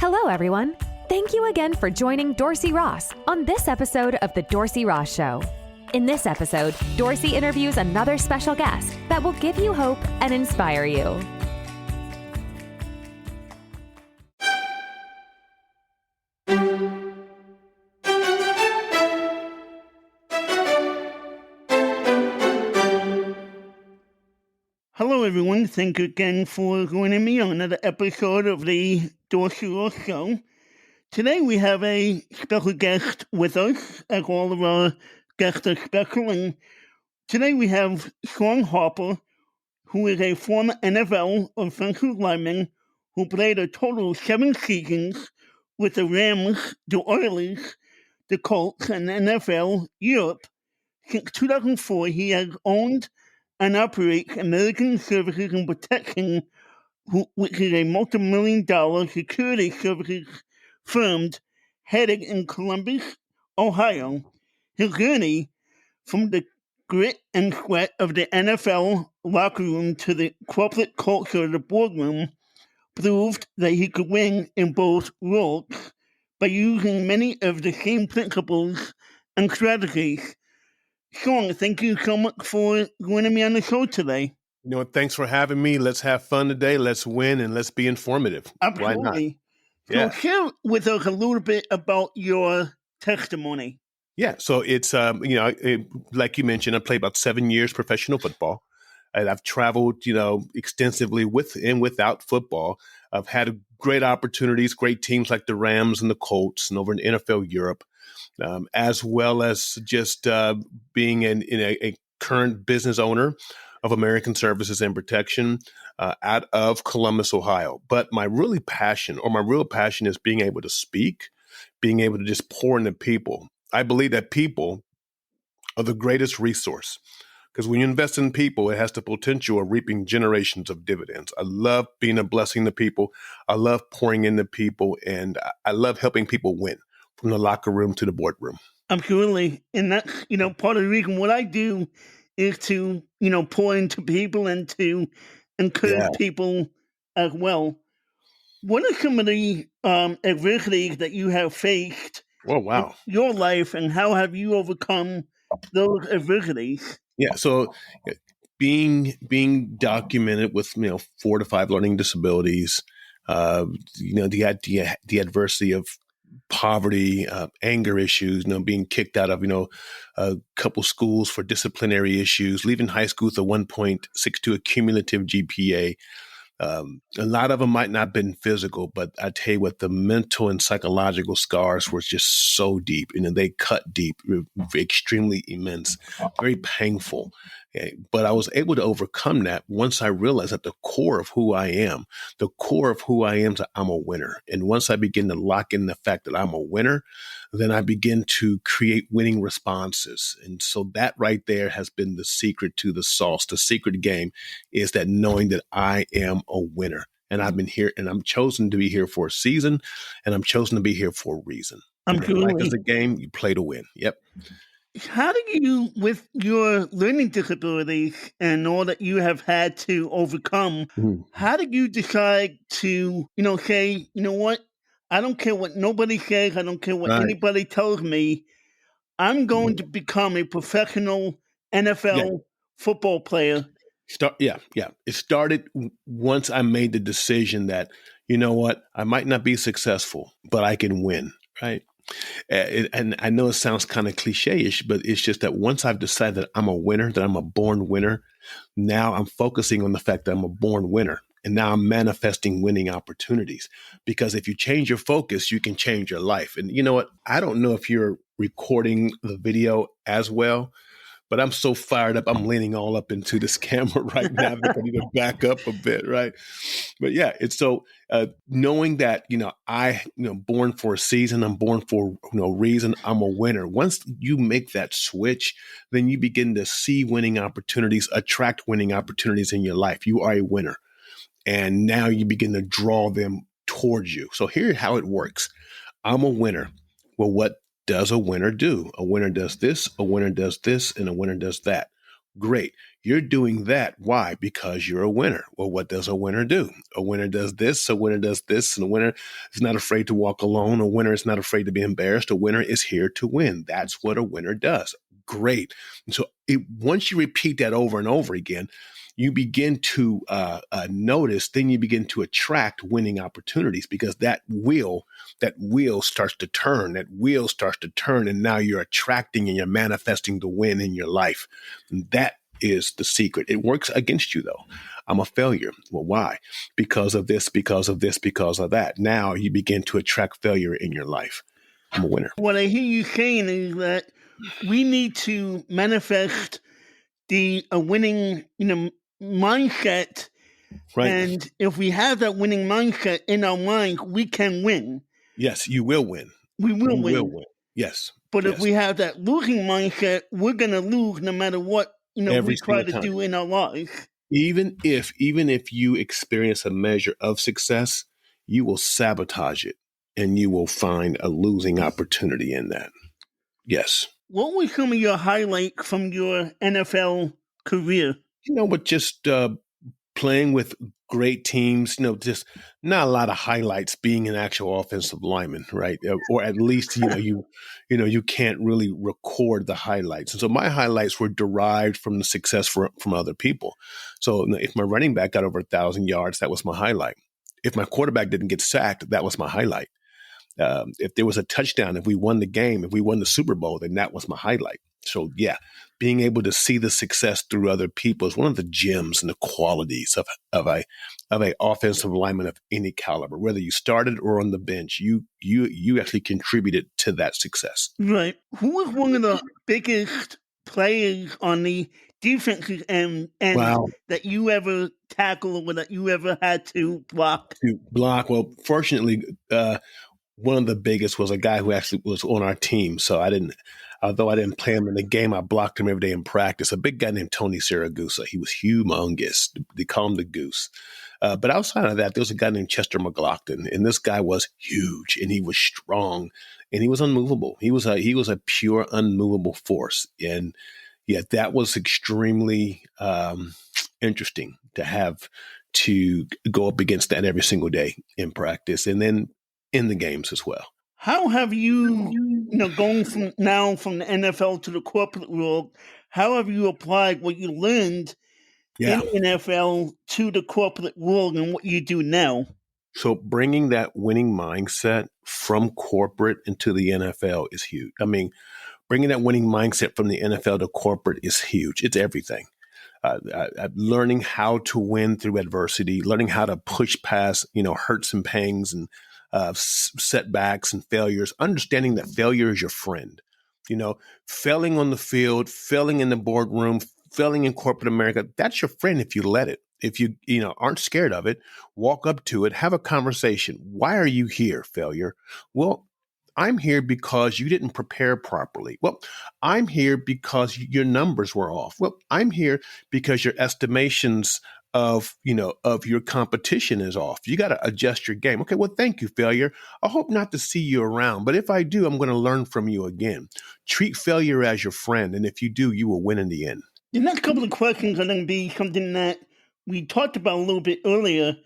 Hello, everyone. Thank you again for joining Dorsey Ross on this episode of The Dorsey Ross Show. In this episode, Dorsey interviews another special guest that will give you hope and inspire you. Hello, everyone. Thank you again for joining me on another episode of the Dorsey Ross Show. Today we have a special guest with us, as all of our guests are special. And today we have Shawn Harper, who is a former NFL offensive lineman who played a total of 7 seasons with the Rams, the Oilers, the Colts, and the NFL Europe. Since 2004, he has owned and operates American Services and Protection, which is a multi-million-dollar security services firm headed in Columbus, Ohio. His journey from the grit and sweat of the NFL locker room to the corporate culture of the boardroom proved that he could win in both roles by using many of the same principles and strategies. Shawn, thank you so much for joining me on the show today. You know what? Thanks for having me. Let's have fun today. Let's win and let's be informative. Absolutely. Why not? So Yeah. share with us a little bit about your testimony. Yeah. So it's, like you mentioned, I played about 7 years professional football. And I've traveled, extensively with and without football. I've had great opportunities, great teams like the Rams and the Colts and over in NFL Europe, as well as just being a current business owner of American Services and Protection out of Columbus, Ohio. But my real passion is being able to speak, being able to just pour into people. I believe that people are the greatest resource because when you invest in people, it has the potential of reaping generations of dividends. I love being a blessing to people. I love pouring into people, and I love helping people win from the locker room to the boardroom. Absolutely. And that's, part of the reason what I do is to, pour into people and to encourage people as well. What are some of the adversities that you have faced Oh, wow. in your life, and how have you overcome those adversities? Yeah. So being documented with, 4 to 5 learning disabilities, the adversity of poverty, anger issues, being kicked out of, a couple schools for disciplinary issues, leaving high school with a 1.62 cumulative GPA. A lot of them might not have been physical, but I tell you what, the mental and psychological scars were just so deep, they cut deep, extremely immense, very painful. Okay? But I was able to overcome that once I realized that the core of who I am is that I'm a winner. And once I begin to lock in the fact that I'm a winner, then I begin to create winning responses. And so that right there has been the secret to the sauce. The secret game is that knowing that I am a winner. And I've been here, and I'm chosen to be here for a season, and I'm chosen to be here for a reason. Life is a game, you play to win. Yep. How do you, with your learning disabilities and all that you have had to overcome, how did you decide to, say, you know what? I don't care what nobody says. I don't care what anybody tells me. I'm going to become a professional NFL football player. It started once I made the decision that, you know what, I might not be successful, but I can win, right? And I know it sounds kind of cliche-ish, but it's just that once I've decided that I'm a winner, that I'm a born winner, now I'm focusing on the fact that I'm a born winner. And now I'm manifesting winning opportunities, because if you change your focus, you can change your life. And you know what? I don't know if you're recording the video as well, but I'm so fired up. I'm leaning all up into this camera right now that I need to back up a bit, right? But yeah, it's so knowing that, born for a season, I'm born for no reason, I'm a winner. Once you make that switch, then you begin to see winning opportunities, attract winning opportunities in your life. You are a winner. And now you begin to draw them towards you. So here's how it works. I'm a winner. Well, what does a winner do? A winner does this, a winner does this, and a winner does that. Great. You're doing that. Why? Because you're a winner. Well, what does a winner do? A winner does this, a winner does this, and a winner is not afraid to walk alone. A winner is not afraid to be embarrassed. A winner is here to win. That's what a winner does. Great. And so once you repeat that over and over again, you begin to notice, then you begin to attract winning opportunities, because that wheel starts to turn. That wheel starts to turn, and now you're attracting and you're manifesting the win in your life. And that is the secret. It works against you, though. I'm a failure. Well, why? Because of this, because of this, because of that. Now you begin to attract failure in your life. I'm a winner. What I hear you saying is that we need to manifest a winning, mindset. Right. And if we have that winning mindset in our mind, we can win. Yes, you will win. We will You win. will win. Yes. But yes. if we have that losing mindset, we're going to lose no matter what Every we try single to time. do in our life. Even if you experience a measure of success, you will sabotage it, and you will find a losing opportunity in that. Yes. What were some of your highlights from your NFL career? But just playing with great teams, just not a lot of highlights being an actual offensive lineman, right? Or at least, you can't really record the highlights. And so my highlights were derived from the success from other people. So if my running back got over 1,000 yards, that was my highlight. If my quarterback didn't get sacked, that was my highlight. If there was a touchdown, if we won the game, if we won the Super Bowl, then that was my highlight. So yeah, being able to see the success through other people is one of the gems and the qualities of a offensive lineman of any caliber. Whether you started or on the bench, you actually contributed to that success. Right. Who was one of the biggest players on the defensive end Wow. that you ever tackled or that you ever had to block? To block. Well, fortunately, one of the biggest was a guy who actually was on our team. So although I didn't play him in the game, I blocked him every day in practice. A big guy named Tony Siragusa. He was humongous. They call him the Goose. But outside of that, there was a guy named Chester McLaughlin, and this guy was huge, and he was strong, and he was unmovable. He was a pure unmovable force. And yeah, that was extremely interesting to have to go up against that every single day in practice, and then in the games as well. How have you, going from the NFL to the corporate world, how have you applied what you learned in NFL to the corporate world and what you do now? So bringing that winning mindset from corporate into the NFL is huge. I mean, bringing that winning mindset from the NFL to corporate is huge. It's everything. Learning how to win through adversity, learning how to push past, hurts and pangs and setbacks and failures, understanding that failure is your friend. Failing on the field, failing in the boardroom, failing in corporate America, that's your friend if you let it. If you, aren't scared of it, walk up to it, have a conversation. Why are you here, failure? Well, I'm here because you didn't prepare properly. Well, I'm here because your numbers were off. Well, I'm here because your estimations of your competition is off. You got to adjust your game. Okay, well, thank you, failure. I hope not to see you around, but if I do, I'm going to learn from you again. Treat failure as your friend, and if you do, you will win in the end. The next couple of questions are going to be something that we talked about a little bit earlier,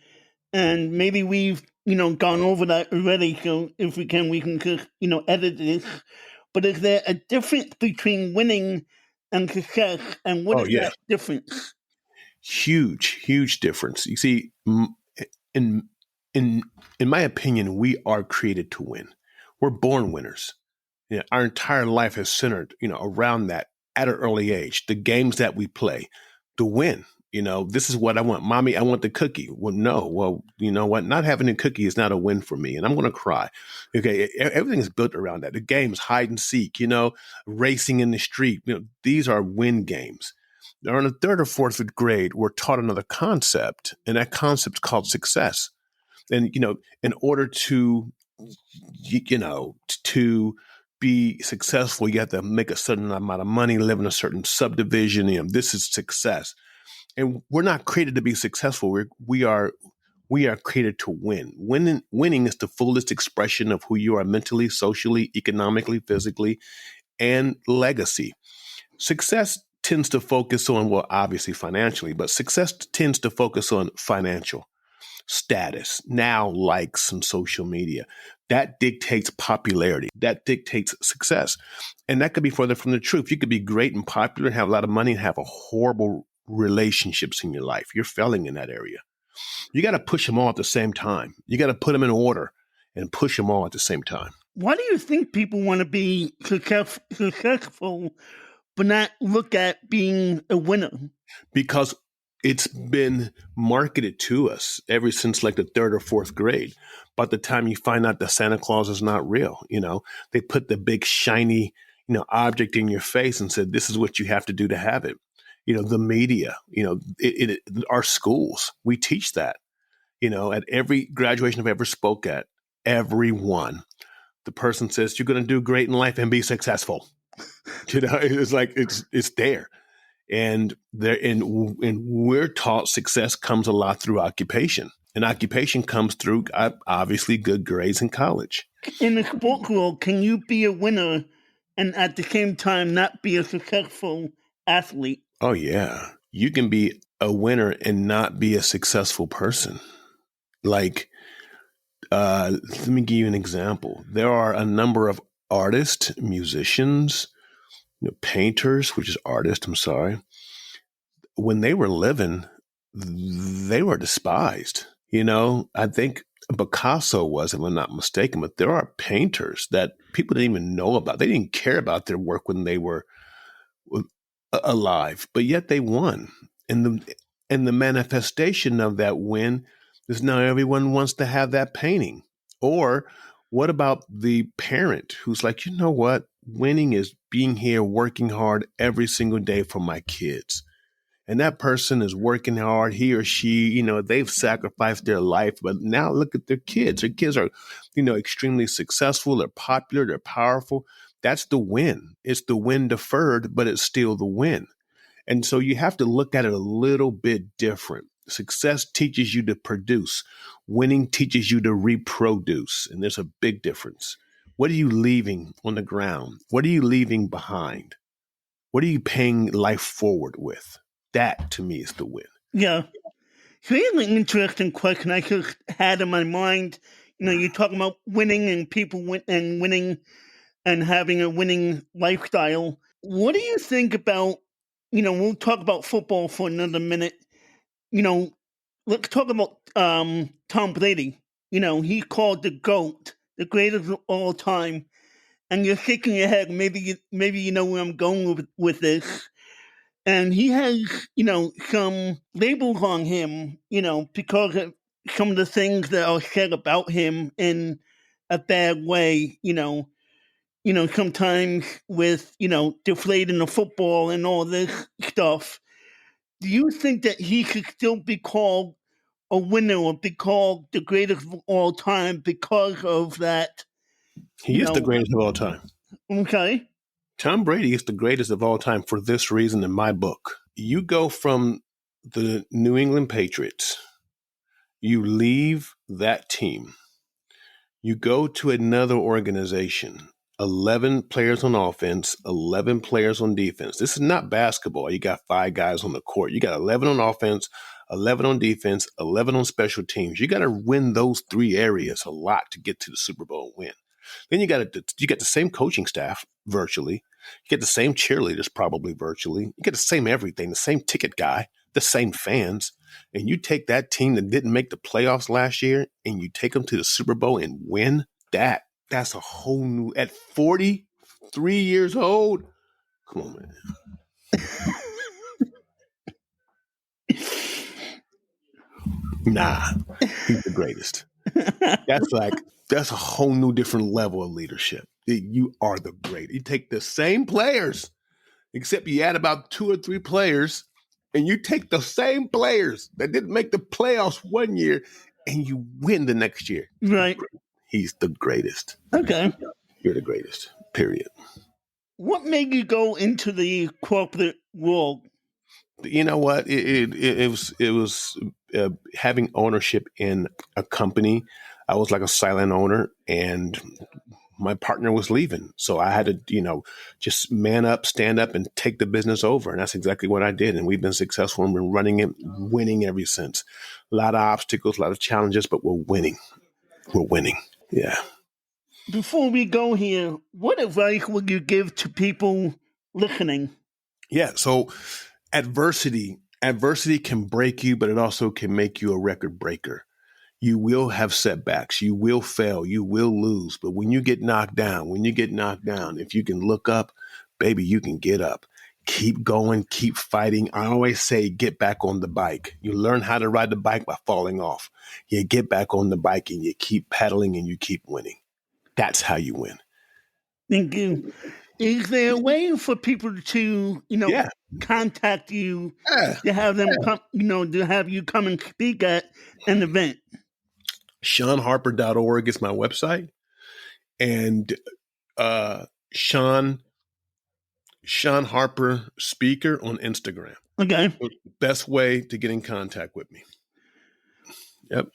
and maybe we've gone over that already. So if we can just edit this. But is there a difference between winning and success, and what is that difference? Huge difference. You see, in my opinion, we are created to win. We're born winners. Our entire life is centered, around that at an early age. The games that we play to win. This is what I want. Mommy, I want the cookie. Well, no. Well, you know what? Not having a cookie is not a win for me, and I'm going to cry. Okay, everything is built around that. The games, hide and seek, racing in the street. These are win games. Now, in the 3rd or 4th grade, we're taught another concept, and that concept is called success. And, in order to be successful, you have to make a certain amount of money, live in a certain subdivision. This is success. And we're not created to be successful. We are created to win. Winning is the fullest expression of who you are mentally, socially, economically, physically, and legacy. Success tends to focus on, well, obviously financially, but success tends to focus on financial status, now likes on social media. That dictates popularity. That dictates success. And that could be further from the truth. You could be great and popular and have a lot of money and have a horrible relationships in your life. You're failing in that area. You got to push them all at the same time. You got to put them in order and push them all at the same time. Why do you think people want to be successful but not look at being a winner? Because it's been marketed to us ever since like the third or fourth grade. By the time you find out that Santa Claus is not real, they put the big shiny, object in your face and said, this is what you have to do to have it. The media, our schools, we teach that, at every graduation I've ever spoke at, everyone, the person says, you're going to do great in life and be successful. It's like, it's there. And we're taught success comes a lot through occupation. And occupation comes through, obviously, good grades in college. In the sport world, can you be a winner and at the same time not be a successful athlete? Oh, yeah. You can be a winner and not be a successful person. Like, let me give you an example. There are a number of artists, musicians, painters, which is artist, I'm sorry. When they were living, they were despised. I think Picasso was, if I'm not mistaken, but there are painters that people didn't even know about. They didn't care about their work when they were alive, but yet they won. And the manifestation of that win is now everyone wants to have that painting. Or what about the parent who's like, you know what? Winning is being here, working hard every single day for my kids. And that person is working hard, he or she, they've sacrificed their life, but now look at their kids. Their kids are, extremely successful. They're popular. They're powerful. That's the win. It's the win deferred, but it's still the win. And so you have to look at it a little bit different. Success teaches you to produce. Winning teaches you to reproduce. And there's a big difference. What are you leaving on the ground? What are you leaving behind? What are you paying life forward with? That, to me, is the win. Yeah. So here's an interesting question I just had in my mind. You're talking about winning and people winning and having a winning lifestyle. What do you think about, we'll talk about football for another minute. Let's talk about Tom Brady. He's called the GOAT, the greatest of all time. And you're shaking your head. Maybe you know where I'm going with this. And he has, some labels on him, because of some of the things that are said about him in a bad way, sometimes with, deflating the football and all this stuff. Do you think that he should still be called a winner or be called the greatest of all time because of that? He is the greatest of all time. Okay. Tom Brady is the greatest of all time for this reason in my book. You go from the New England Patriots, you leave that team, you go to another organization, 11 players on offense, 11 players on defense. This is not basketball. You got 5 guys on the court. You got 11 on offense, 11 on defense, 11 on special teams. You got to win those 3 areas a lot to get to the Super Bowl and win. Then you got the same coaching staff virtually. You get the same cheerleaders probably virtually. You get the same everything, the same ticket guy, the same fans. And you take that team that didn't make the playoffs last year and you take them to the Super Bowl and win that. That's a whole new, at 43 years old. Come on, man. Nah, he's the greatest. That's a whole new different level of leadership. You are the great. You take the same players, except you add about 2 or 3 players, and you take the same players that didn't make the playoffs one year, and you win the next year. Right. He's the greatest. Okay. You're the greatest, period. What made you go into the corporate world? You know what? It was having ownership in a company. I was like a silent owner, and my partner was leaving. So I had to, just man up, stand up, and take the business over. And that's exactly what I did. And we've been successful and been running it, winning ever since. A lot of obstacles, a lot of challenges, but we're winning. We're winning. Yeah. Before we go here, what advice would you give to people listening? Yeah. So adversity can break you, but it also can make you a record breaker. You will have setbacks. You will fail. You will lose. But when you get knocked down, if you can look up, baby, you can get up. Keep going. Keep fighting. I always say, get back on the bike. You learn how to ride the bike by falling off. You get back on the bike and you keep pedaling and you keep winning. That's how you win. Thank you. Is there a way for people to, contact you to have them come, to have you come and speak at an event? ShawnHarper.org is my website. And Shawn Harper Speaker on Instagram. Okay. Best way to get in contact with me. Yep.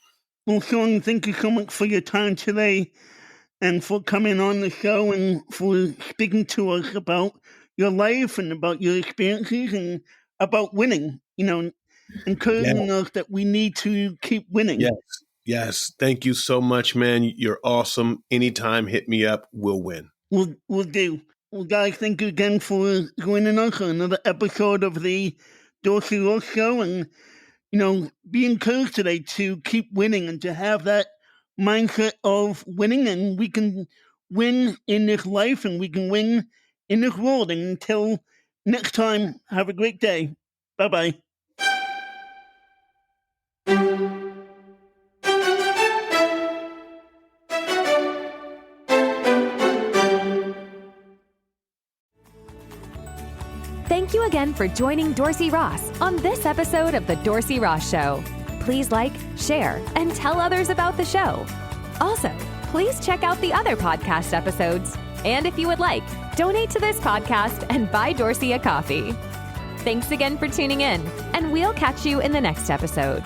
Well, Shawn, thank you so much for your time today and for coming on the show and for speaking to us about your life and about your experiences and about winning, encouraging us that we need to keep winning. Yes. Thank you so much, man. You're awesome. Anytime, hit me up. We'll win. We'll do. Well, guys, thank you again for joining us on another episode of the Dorsey Ross Show. And, be encouraged today to keep winning and to have that mindset of winning. And we can win in this life and we can win in this world. And until next time, have a great day. Bye-bye. Thank you again for joining Dorsey Ross on this episode of The Dorsey Ross Show. Please like, share, and tell others about the show. Also, please check out the other podcast episodes. And if you would like, donate to this podcast and buy Dorsey a coffee. Thanks again for tuning in, and we'll catch you in the next episode.